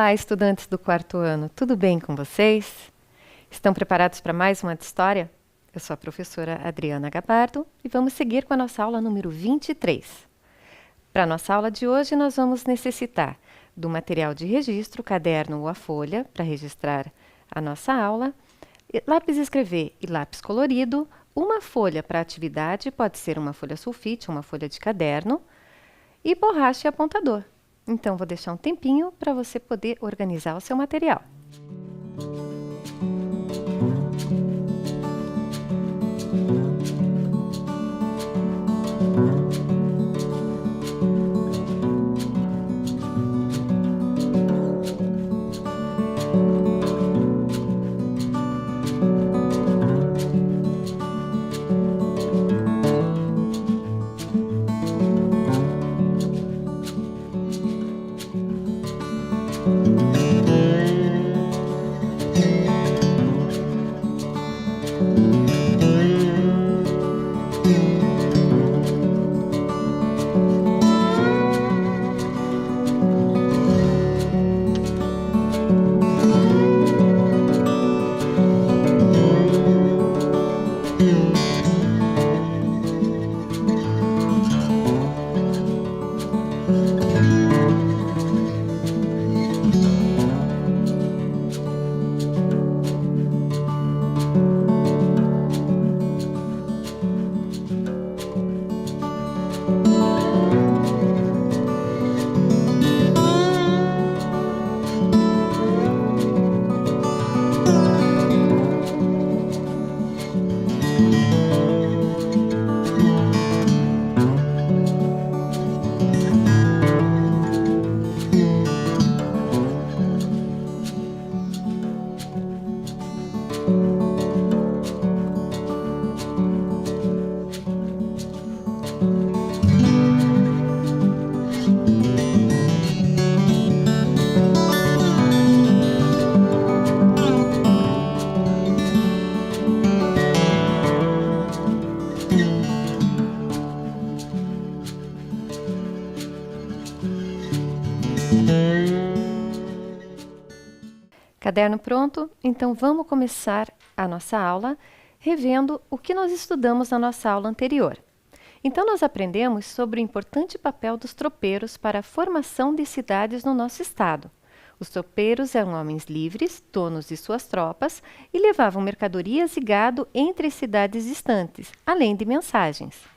Olá, estudantes do quarto ano, tudo bem com vocês? Estão preparados para mais uma história? Eu sou a professora Adriana Gabardo e vamos seguir com a nossa aula número 23. Para a nossa aula de hoje, nós vamos necessitar do material de registro, caderno ou a folha, para registrar a nossa aula, lápis escrever e lápis colorido, uma folha para atividade, pode ser uma folha sulfite, uma folha de caderno, e borracha e apontador. Então, vou deixar um tempinho para você poder organizar o seu material. Caderno pronto? Então vamos começar a nossa aula revendo o que nós estudamos na nossa aula anterior. Então nós aprendemos sobre o importante papel dos tropeiros para a formação de cidades no nosso estado. Os tropeiros eram homens livres, donos de suas tropas, e levavam mercadorias e gado entre as cidades distantes, além de mensagens.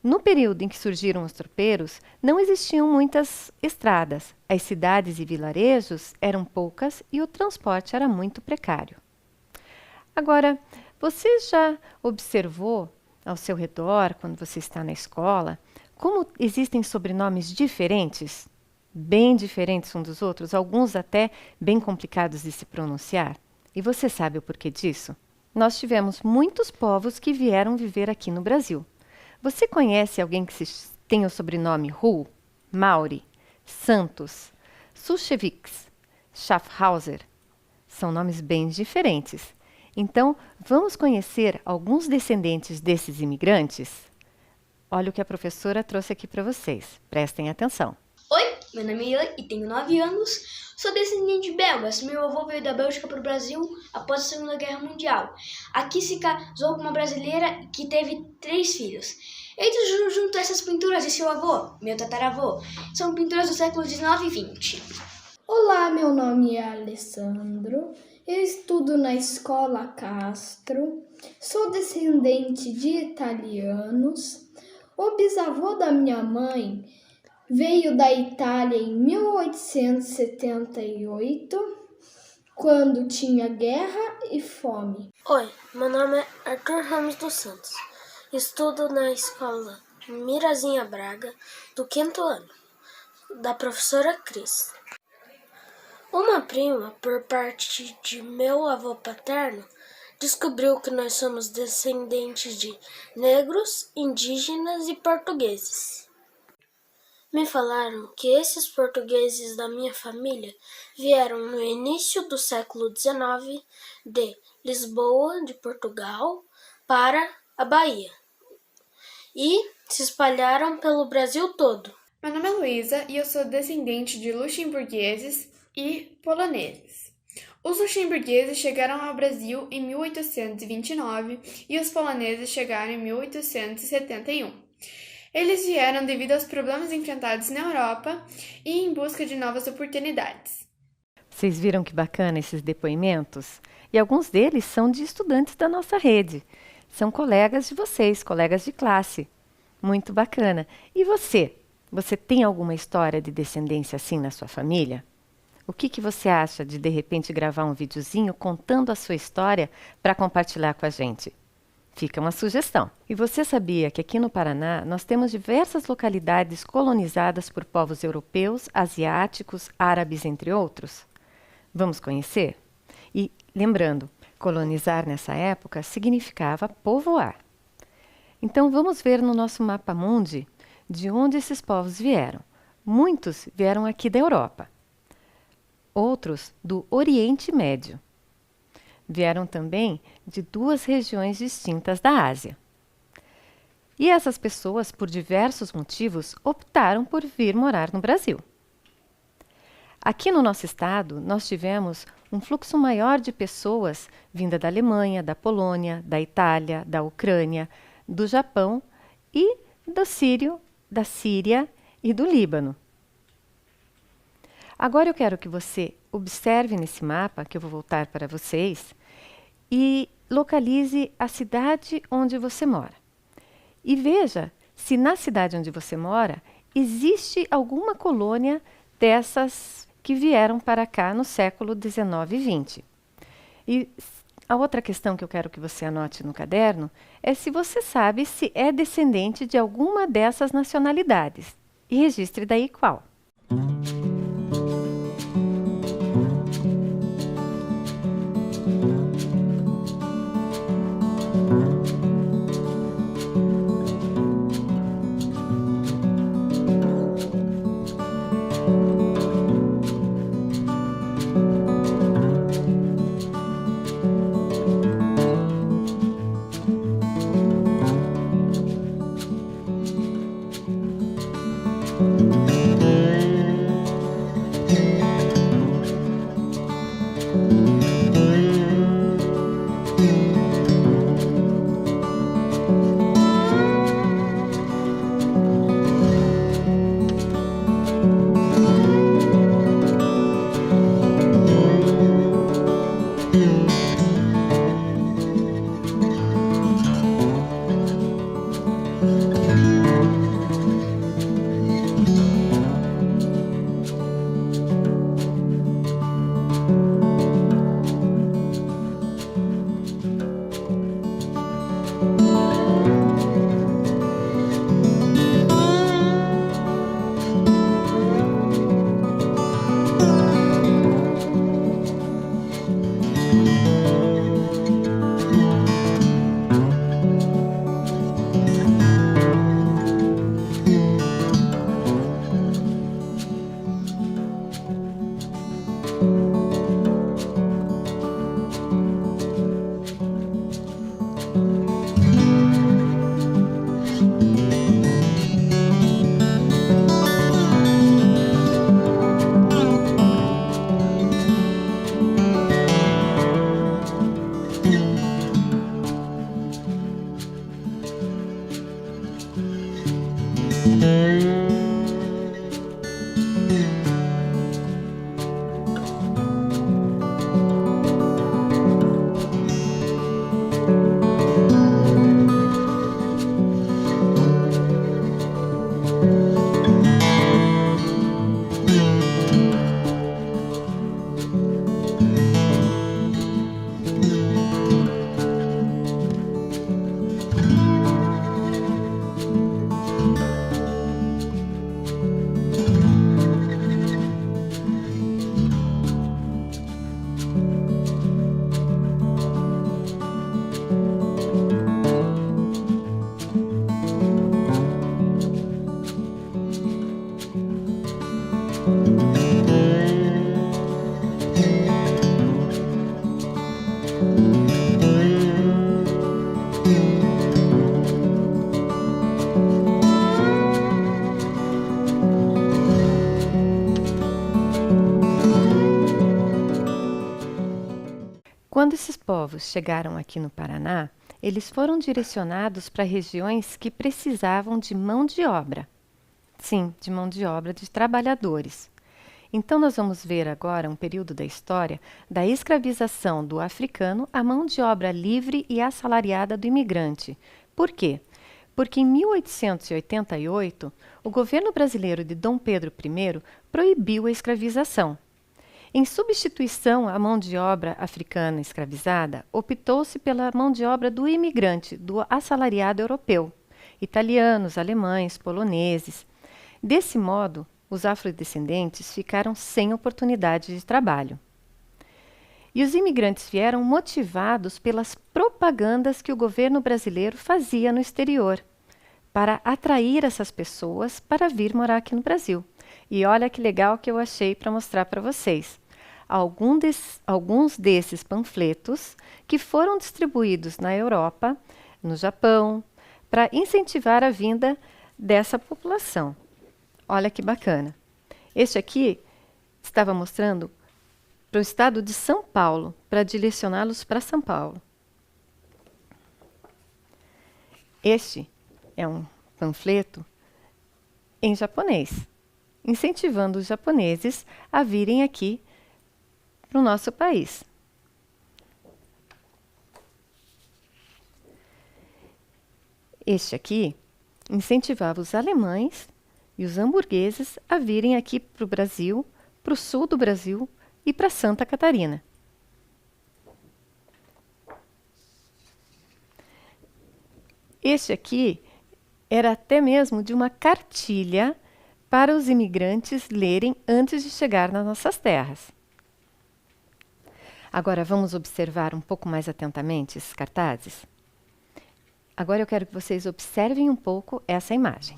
No período em que surgiram os tropeiros, não existiam muitas estradas. As cidades e vilarejos eram poucas e o transporte era muito precário. Agora, você já observou ao seu redor, quando você está na escola, como existem sobrenomes diferentes? Bem diferentes uns dos outros, alguns até bem complicados de se pronunciar. E você sabe o porquê disso? Nós tivemos muitos povos que vieram viver aqui no Brasil. Você conhece alguém que tem o sobrenome Hu, Mauri, Santos, Suchevics, Schaffhauser? São nomes bem diferentes. Então, vamos conhecer alguns descendentes desses imigrantes? Olha o que a professora trouxe aqui para vocês. Prestem atenção. Oi, meu nome é Ian e tenho 9 anos. Sou descendente de belgas. Meu avô veio da Bélgica para o Brasil após a Segunda Guerra Mundial. Aqui se casou com uma brasileira que teve 3 filhos. Eles junto a essas pinturas de seu avô, meu tataravô, são pinturas do século XIX e XX. Olá, meu nome é Alessandro. Eu estudo na Escola Castro. Sou descendente de italianos. O bisavô da minha mãe veio da Itália em 1878, quando tinha guerra e fome. Oi, meu nome é Arthur Ramos dos Santos. Estudo na escola Mirazinha Braga, do 5º ano, da professora Cris. Uma prima, por parte de meu avô paterno, descobriu que nós somos descendentes de negros, indígenas e portugueses. Me falaram que esses portugueses da minha família vieram no início do século XIX de Lisboa, de Portugal, para a Bahia e se espalharam pelo Brasil todo. Meu nome é Luísa e eu sou descendente de luxemburgueses e poloneses. Os luxemburgueses chegaram ao Brasil em 1829 e os poloneses chegaram em 1871. Eles vieram devido aos problemas enfrentados na Europa e em busca de novas oportunidades. Vocês viram que bacana esses depoimentos? E alguns deles são de estudantes da nossa rede. São colegas de vocês, colegas de classe. Muito bacana. E você? Você tem alguma história de descendência assim na sua família? O que você acha de repente gravar um videozinho contando a sua história para compartilhar com a gente? Fica uma sugestão. E você sabia que aqui no Paraná nós temos diversas localidades colonizadas por povos europeus, asiáticos, árabes, entre outros? Vamos conhecer? E lembrando, colonizar nessa época significava povoar. Então vamos ver no nosso mapa mundi de onde esses povos vieram. Muitos vieram aqui da Europa, outros do Oriente Médio. Vieram também de duas regiões distintas da Ásia. E essas pessoas, por diversos motivos, optaram por vir morar no Brasil. Aqui no nosso estado, nós tivemos um fluxo maior de pessoas vinda da Alemanha, da Polônia, da Itália, da Ucrânia, do Japão e do Sírio, da Síria e do Líbano. Agora eu quero que você observe nesse mapa, que eu vou voltar para vocês, e localize a cidade onde você mora. E veja se na cidade onde você mora existe alguma colônia dessas que vieram para cá no século XIX e XX. E a outra questão que eu quero que você anote no caderno é se você sabe se é descendente de alguma dessas nacionalidades. E registre daí qual. Quando esses povos chegaram aqui no Paraná, eles foram direcionados para regiões que precisavam de mão de obra. Sim, de mão de obra, de trabalhadores. Então, nós vamos ver agora um período da história da escravização do africano à mão de obra livre e assalariada do imigrante. Por quê? Porque em 1888, o governo brasileiro de Dom Pedro I proibiu a escravização. Em substituição à mão de obra africana escravizada, optou-se pela mão de obra do imigrante, do assalariado europeu, italianos, alemães, poloneses. Desse modo, os afrodescendentes ficaram sem oportunidade de trabalho. E os imigrantes vieram motivados pelas propagandas que o governo brasileiro fazia no exterior, para atrair essas pessoas para vir morar aqui no Brasil. E olha que legal que eu achei para mostrar para vocês. Alguns desses panfletos que foram distribuídos na Europa, no Japão, para incentivar a vinda dessa população. Olha que bacana. Este aqui estava mostrando para o estado de São Paulo, para direcioná-los para São Paulo. Este é um panfleto em japonês, incentivando os japoneses a virem aqui para o nosso país. Este aqui incentivava os alemães e os hamburgueses a virem aqui para o Brasil, para o sul do Brasil e para Santa Catarina. Este aqui era até mesmo de uma cartilha para os imigrantes lerem antes de chegar nas nossas terras. Agora vamos observar um pouco mais atentamente esses cartazes? Agora eu quero que vocês observem um pouco essa imagem.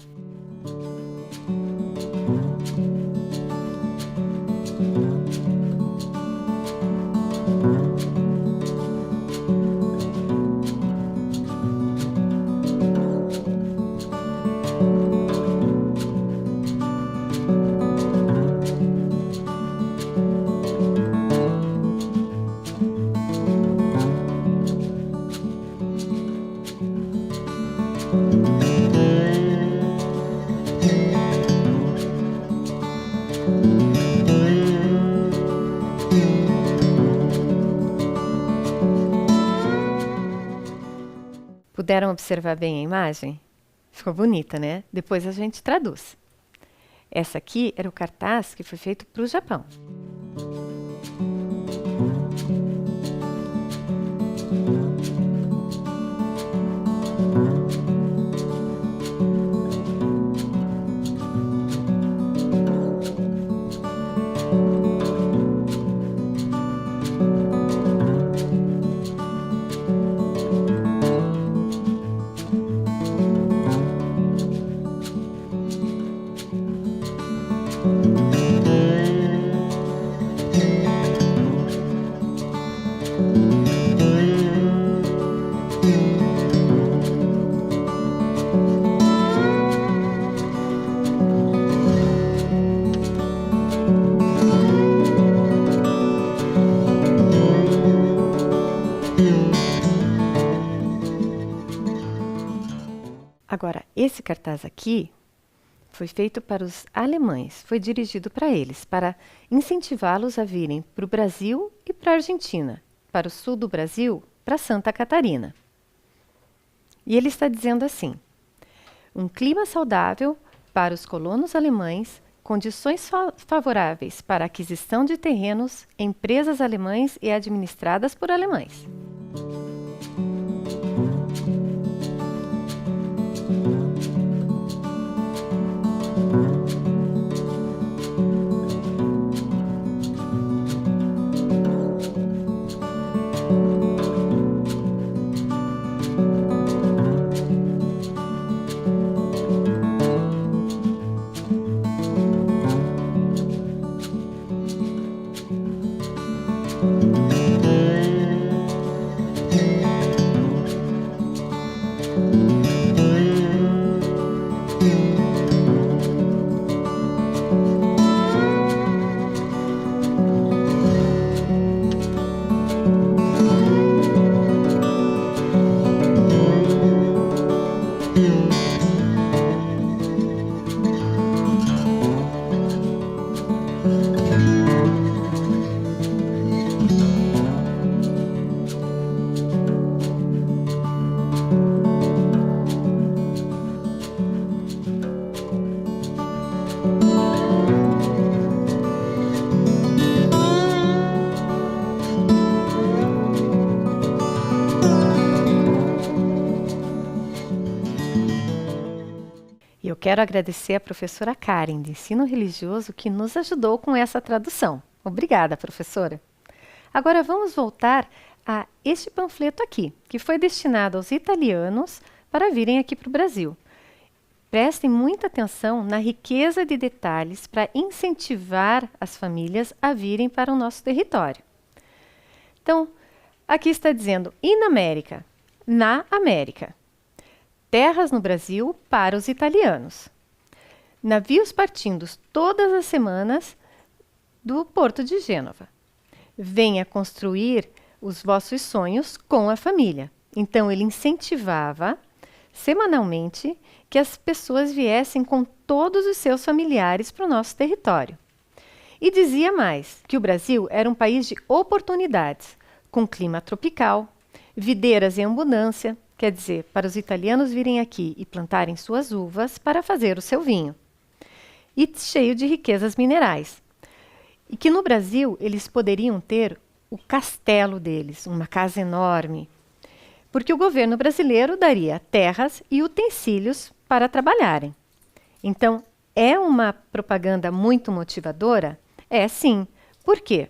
Puderam observar bem a imagem? Ficou bonita, né? Depois a gente traduz. Essa aqui era o cartaz que foi feito para o Japão. Agora, esse cartaz aqui foi feito para os alemães, foi dirigido para eles, para incentivá-los a virem para o Brasil e para a Argentina, para o sul do Brasil, para Santa Catarina. E ele está dizendo assim: um clima saudável para os colonos alemães, condições favoráveis para a aquisição de terrenos, empresas alemães e administradas por alemães. quero agradecer a professora Karen, de Ensino Religioso, que nos ajudou com essa tradução. Obrigada, professora. Agora vamos voltar a este panfleto aqui, que foi destinado aos italianos para virem aqui para o Brasil. Prestem muita atenção na riqueza de detalhes para incentivar as famílias a virem para o nosso território. Então, aqui está dizendo, in América, na América. Terras no Brasil para os italianos. Navios partindo todas as semanas do Porto de Gênova. Venha construir os vossos sonhos com a família. Então, ele incentivava semanalmente que as pessoas viessem com todos os seus familiares para o nosso território. E dizia mais, que o Brasil era um país de oportunidades, com clima tropical, videiras em abundância, quer dizer, para os italianos virem aqui e plantarem suas uvas para fazer o seu vinho. E cheio de riquezas minerais. E que no Brasil eles poderiam ter o castelo deles, uma casa enorme, porque o governo brasileiro daria terras e utensílios para trabalharem. Então, é uma propaganda muito motivadora? É sim. Por quê?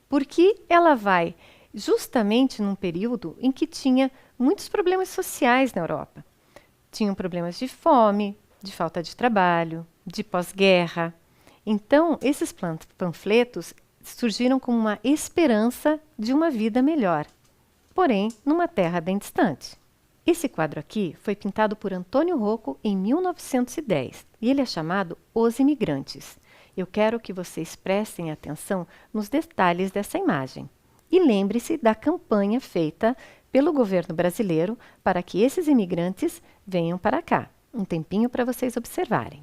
Porque ela vai justamente num período em que tinha muitos problemas sociais na Europa. Tinham problemas de fome, de falta de trabalho, de pós-guerra. Então, esses panfletos surgiram como uma esperança de uma vida melhor, porém numa terra bem distante. Esse quadro aqui foi pintado por Antônio Rocco em 1910 e ele é chamado Os Imigrantes. Eu quero que vocês prestem atenção nos detalhes dessa imagem. E lembre-se da campanha feita pelo governo brasileiro para que esses imigrantes venham para cá. Um tempinho para vocês observarem.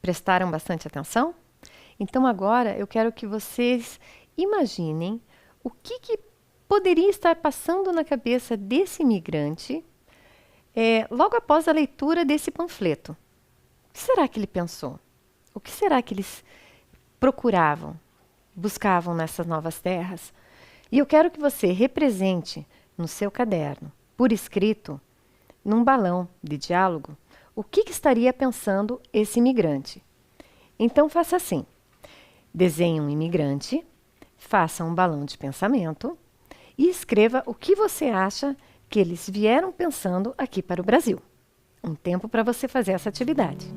Prestaram bastante atenção? Então agora eu quero que vocês imaginem o que poderia estar passando na cabeça desse imigrante logo após a leitura desse panfleto. O que será que ele pensou? O que será que ele procuravam, buscavam nessas novas terras. E eu quero que você represente no seu caderno, por escrito, num balão de diálogo, o que estaria pensando esse imigrante. Então faça assim: desenhe um imigrante, faça um balão de pensamento e escreva o que você acha que eles vieram pensando aqui para o Brasil. Um tempo para você fazer essa atividade.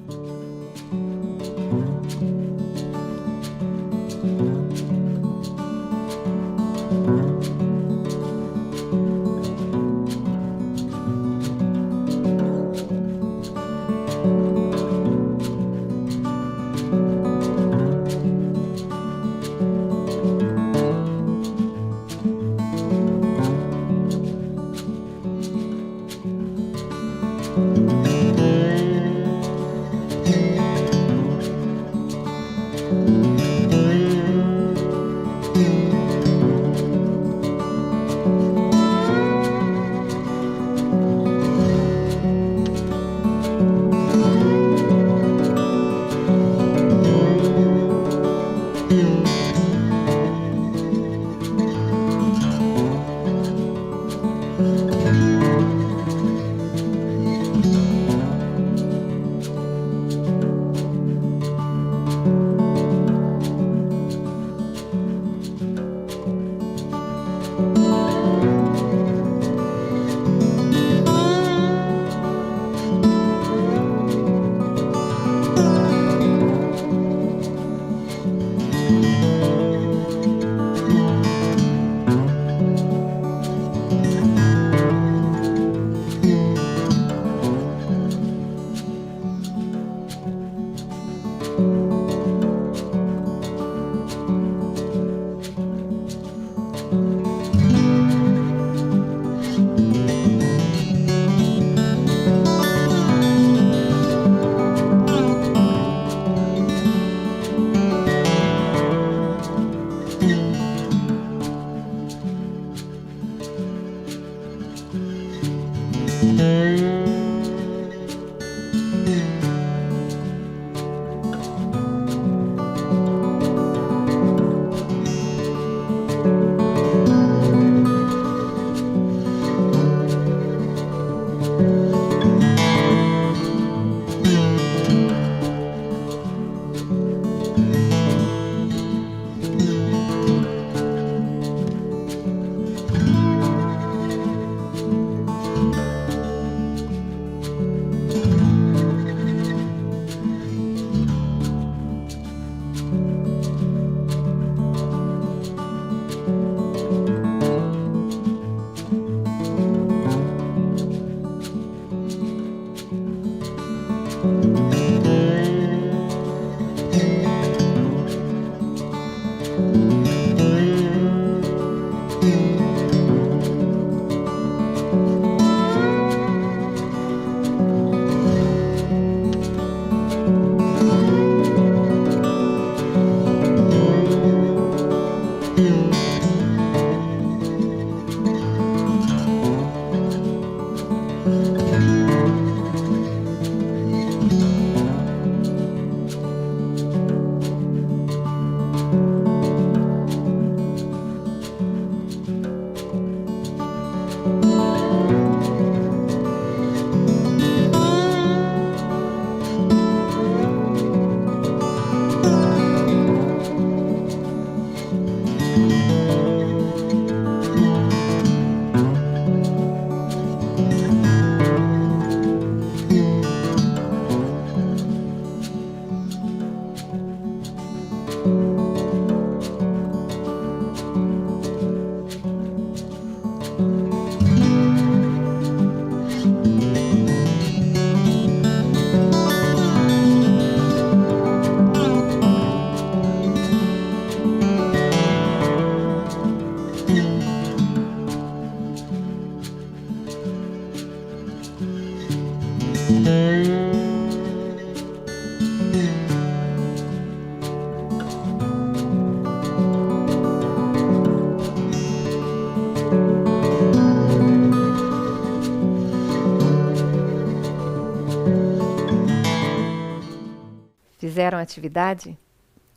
Fizeram a atividade?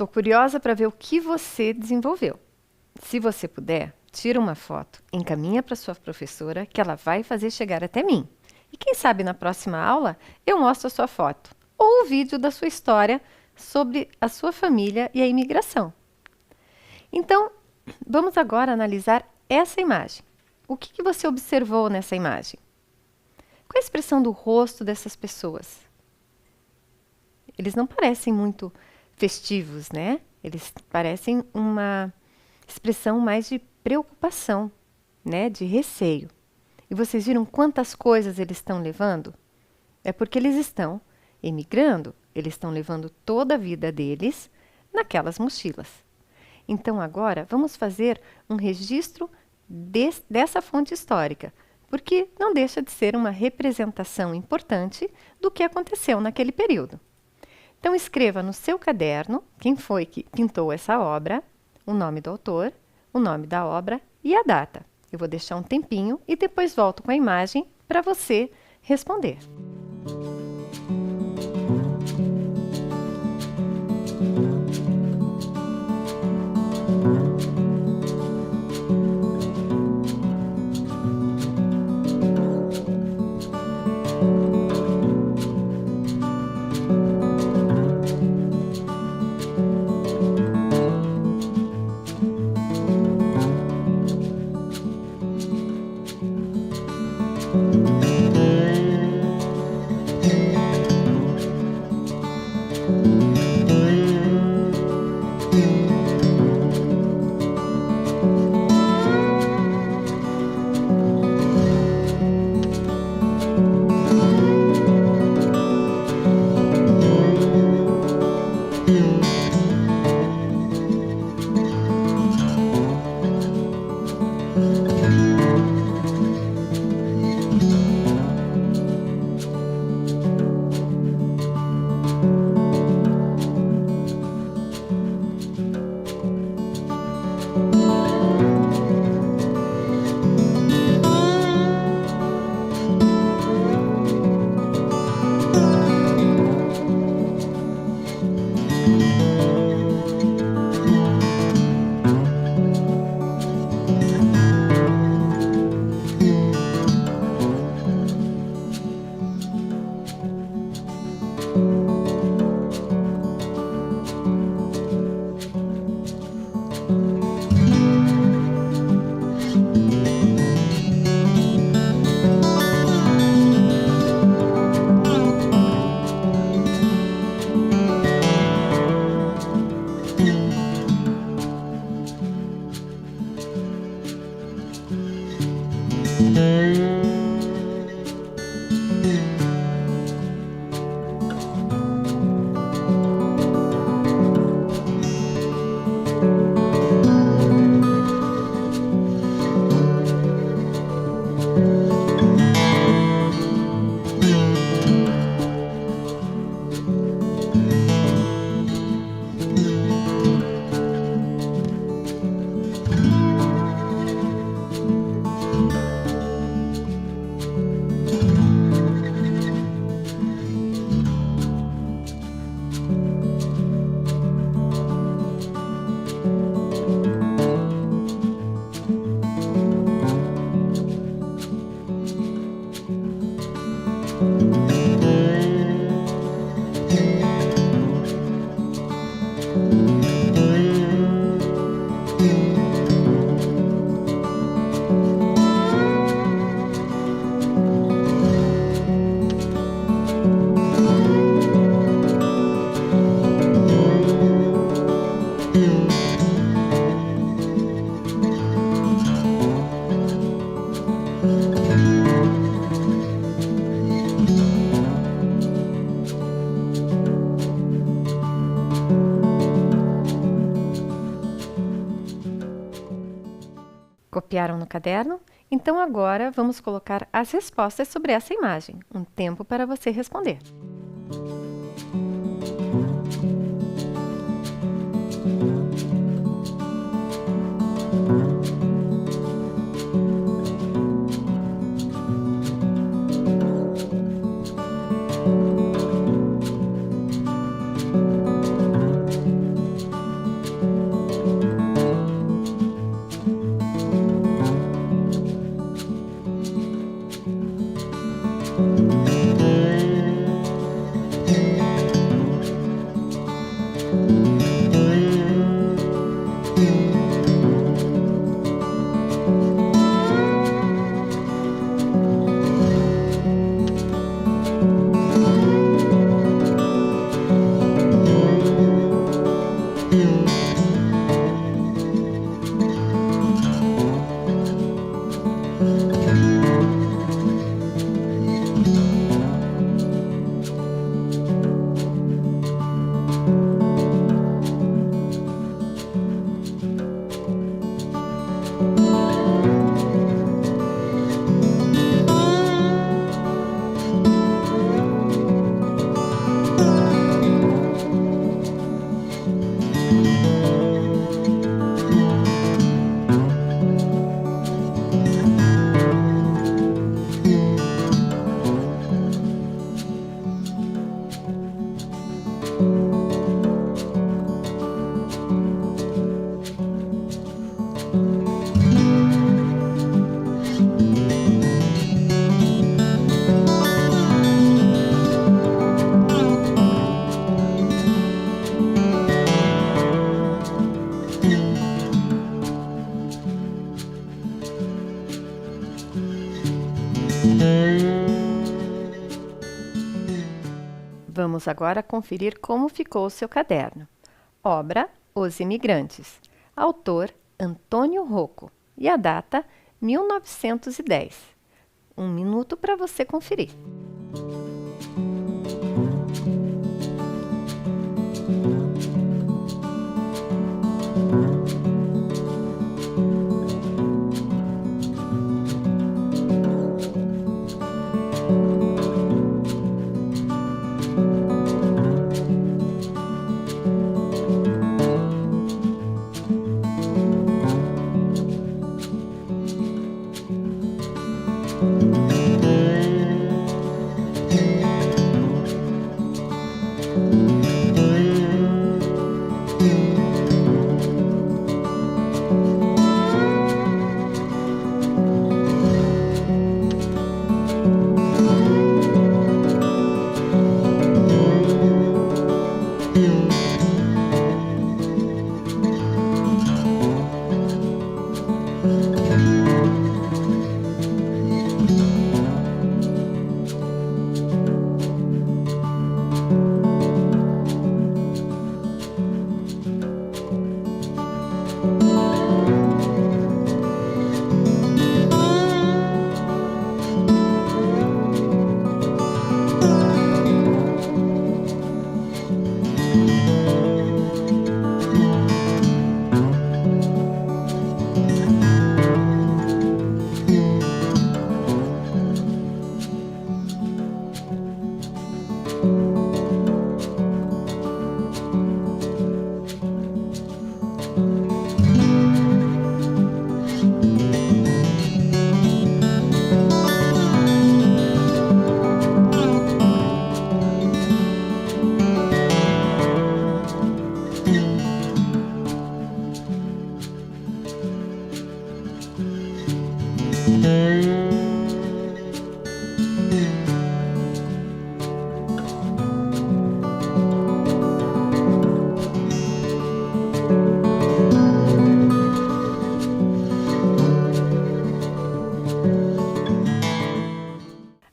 Estou curiosa para ver o que você desenvolveu. Se você puder, tira uma foto, encaminha para sua professora que ela vai fazer chegar até mim. E quem sabe na próxima aula eu mostro a sua foto ou o vídeo da sua história sobre a sua família e a imigração. Então, vamos agora analisar essa imagem. O que você observou nessa imagem? Qual a expressão do rosto dessas pessoas? Eles não parecem muito festivos, né? Eles parecem uma expressão mais de preocupação, né? De receio. E vocês viram quantas coisas eles estão levando? É porque eles estão emigrando, eles estão levando toda a vida deles naquelas mochilas. Então agora vamos fazer um registro dessa fonte histórica, porque não deixa de ser uma representação importante do que aconteceu naquele período. Então escreva no seu caderno quem foi que pintou essa obra, o nome do autor, o nome da obra e a data. Eu vou deixar um tempinho e depois volto com a imagem para você responder. Copiaram no caderno? Então agora vamos colocar as respostas sobre essa imagem. Um tempo para você responder. Vamos agora conferir como ficou o seu caderno. Obra Os Imigrantes. Autor Antônio Rocco. E a data 1910. 1 minuto para você conferir.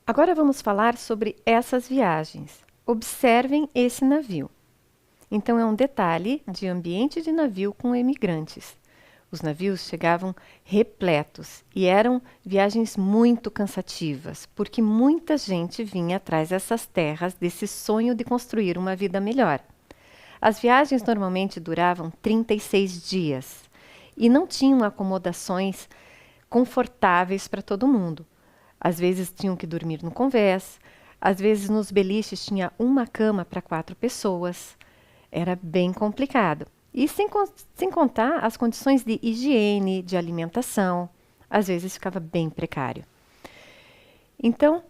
Agora vamos falar sobre essas viagens. Observem esse navio. Então, é um detalhe de ambiente de navio com imigrantes. Os navios chegavam repletos e eram viagens muito cansativas, porque muita gente vinha atrás dessas terras, desse sonho de construir uma vida melhor. As viagens normalmente duravam 36 dias e não tinham acomodações confortáveis para todo mundo. Às vezes tinham que dormir no convés, às vezes nos beliches tinha uma cama para 4 pessoas. Era bem complicado. E sem contar as condições de higiene, de alimentação, às vezes ficava bem precário. Então,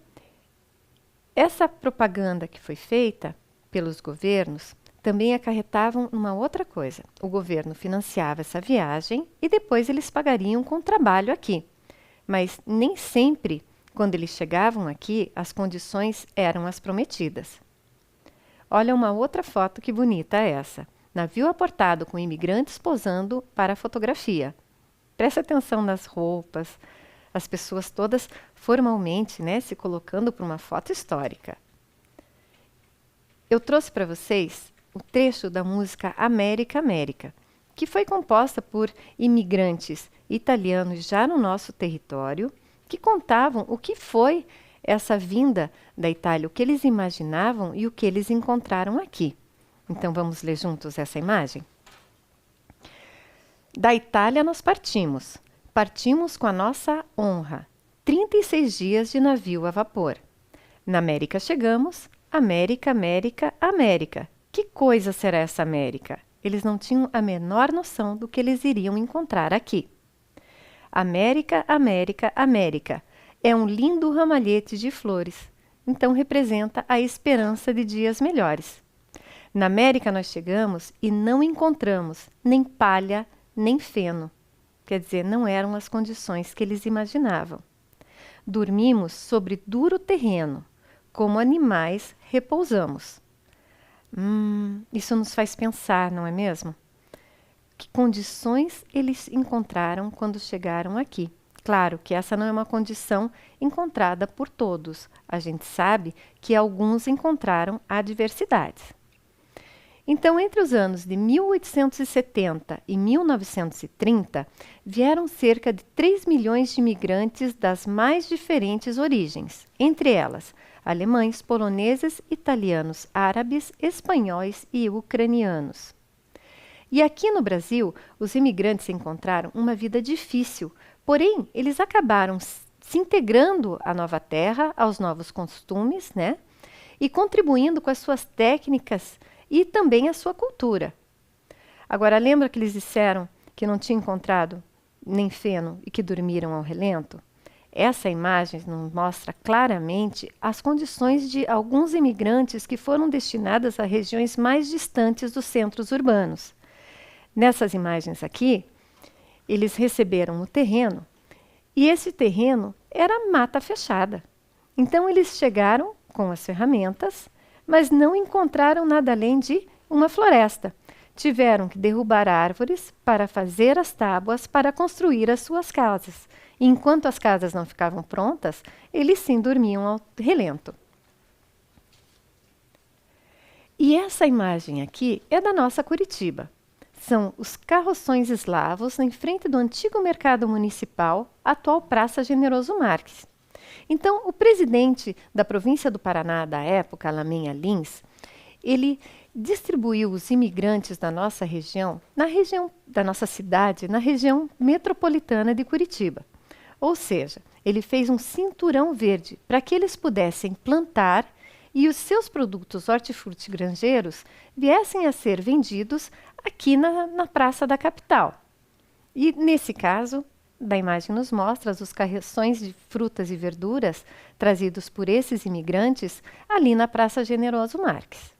essa propaganda que foi feita pelos governos também acarretavam uma outra coisa. O governo financiava essa viagem e depois eles pagariam com trabalho aqui. Mas nem sempre Quando eles chegavam aqui, as condições eram as prometidas. Olha uma outra foto que bonita essa. Navio aportado com imigrantes posando para a fotografia. Preste atenção nas roupas, as pessoas todas formalmente, né, se colocando para uma foto histórica. Eu trouxe para vocês o trecho da música América, América, que foi composta por imigrantes italianos já no nosso território, que contavam o que foi essa vinda da Itália, o que eles imaginavam e o que eles encontraram aqui. Então vamos ler juntos essa imagem? Da Itália nós partimos. Partimos com a nossa honra. 36 dias de navio a vapor. Na América chegamos. América, América, América. Que coisa será essa América? Eles não tinham a menor noção do que eles iriam encontrar aqui. América, América, América. É um lindo ramalhete de flores. Então representa a esperança de dias melhores. Na América nós chegamos e não encontramos nem palha, nem feno. Quer dizer, não eram as condições que eles imaginavam. Dormimos sobre duro terreno, como animais repousamos. Isso nos faz pensar, não é mesmo? Que condições eles encontraram quando chegaram aqui? Claro que essa não é uma condição encontrada por todos. A gente sabe que alguns encontraram adversidades. Então, entre os anos de 1870 e 1930, vieram cerca de 3 milhões de imigrantes das mais diferentes origens, entre elas alemães, poloneses, italianos, árabes, espanhóis e ucranianos. E aqui no Brasil, os imigrantes encontraram uma vida difícil, porém, eles acabaram se integrando à nova terra, aos novos costumes, né? E contribuindo com as suas técnicas e também a sua cultura. Agora, lembra que eles disseram que não tinham encontrado nem feno e que dormiram ao relento? Essa imagem nos mostra claramente as condições de alguns imigrantes que foram destinados a regiões mais distantes dos centros urbanos. Nessas imagens aqui, eles receberam o terreno e esse terreno era mata fechada. Então, eles chegaram com as ferramentas, mas não encontraram nada além de uma floresta. Tiveram que derrubar árvores para fazer as tábuas para construir as suas casas. E enquanto as casas não ficavam prontas, eles sim dormiam ao relento. E essa imagem aqui é da nossa Curitiba. São os carroções eslavos em frente do antigo mercado municipal, atual Praça Generoso Marques. Então, o presidente da província do Paraná da época, Lamenha Lins, ele distribuiu os imigrantes da nossa região, da nossa cidade, na região metropolitana de Curitiba. Ou seja, ele fez um cinturão verde para que eles pudessem plantar e os seus produtos hortifrutigranjeiros viessem a ser vendidos aqui na praça da capital. E, nesse caso, da imagem nos mostra os carreções de frutas e verduras trazidos por esses imigrantes ali na Praça Generoso Marques.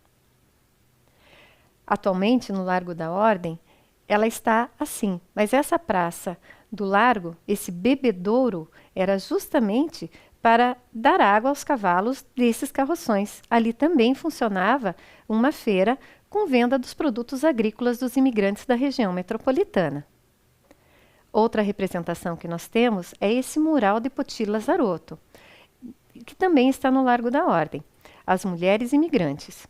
Atualmente, no Largo da Ordem, ela está assim, mas essa praça do largo, esse bebedouro, era justamente para dar água aos cavalos desses carroções. Ali também funcionava uma feira com venda dos produtos agrícolas dos imigrantes da região metropolitana. Outra representação que nós temos é esse mural de Poti Lazarotto, que também está no Largo da Ordem, as mulheres imigrantes.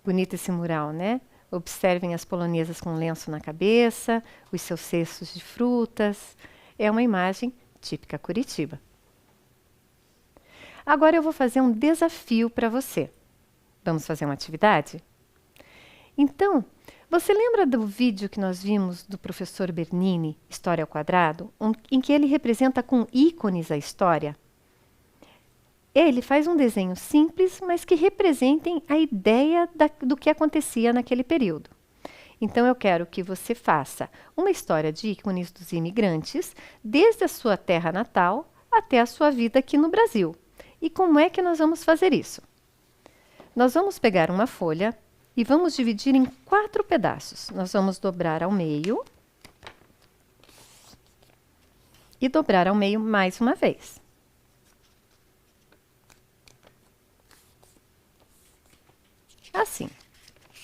Bonito esse mural, né? Observem as polonesas com lenço na cabeça, os seus cestos de frutas. É uma imagem típica Curitiba. Agora eu vou fazer um desafio para você. Vamos fazer uma atividade? Então, você lembra do vídeo que nós vimos do professor Bernini, História ao Quadrado, em que ele representa com ícones a história? Ele faz um desenho simples, mas que representem a ideia do que acontecia naquele período. Então, eu quero que você faça uma história de ícones dos imigrantes, desde a sua terra natal até a sua vida aqui no Brasil. E como é que nós vamos fazer isso? Nós vamos pegar uma folha e vamos dividir em 4 pedaços. Nós vamos dobrar ao meio e dobrar ao meio mais uma vez. assim.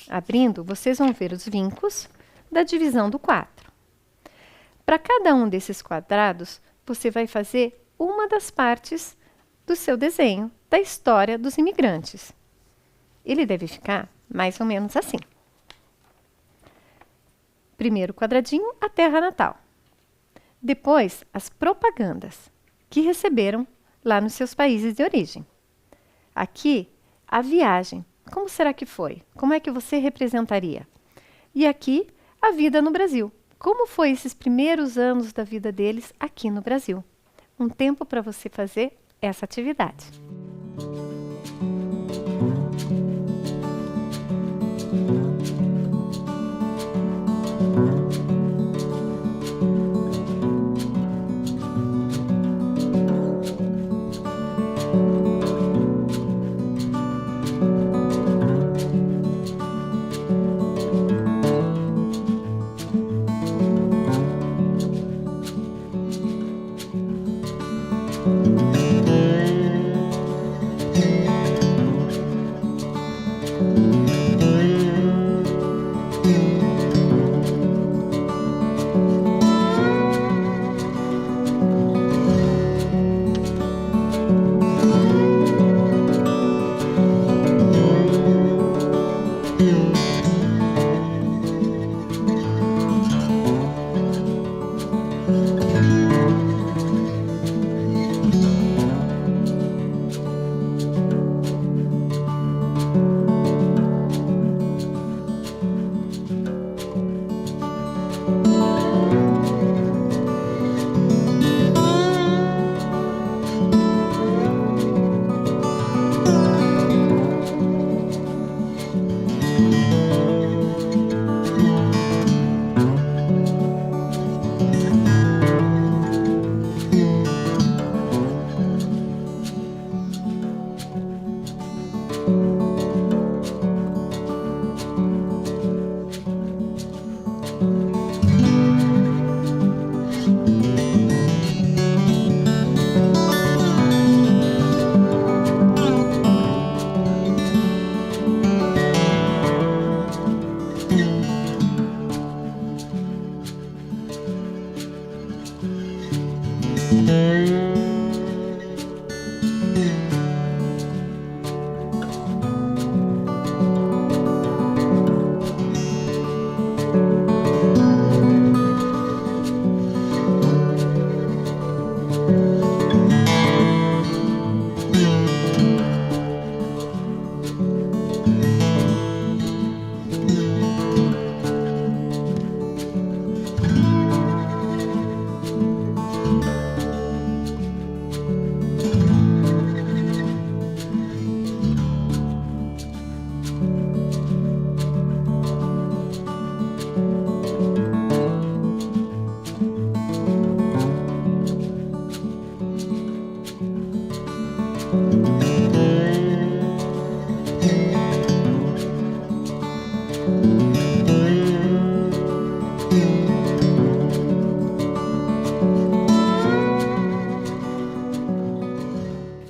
Abrindo, vocês vão ver os vincos da divisão do quadro. Para cada um desses quadrados, você vai fazer uma das partes do seu desenho, da história dos imigrantes. Ele deve ficar mais ou menos assim. Primeiro quadradinho, a terra natal. Depois, as propagandas que receberam lá nos seus países de origem. Aqui, a viagem. Como será que foi? Como é que você representaria? E aqui, a vida no Brasil. Como foi esses primeiros anos da vida deles aqui no Brasil? Um tempo para você fazer essa atividade.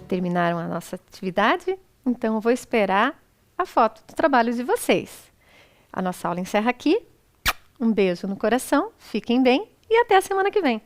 Terminaram a nossa atividade? Então eu vou esperar a foto do trabalho de vocês. A nossa aula encerra aqui. Um beijo no coração, fiquem bem e até a semana que vem.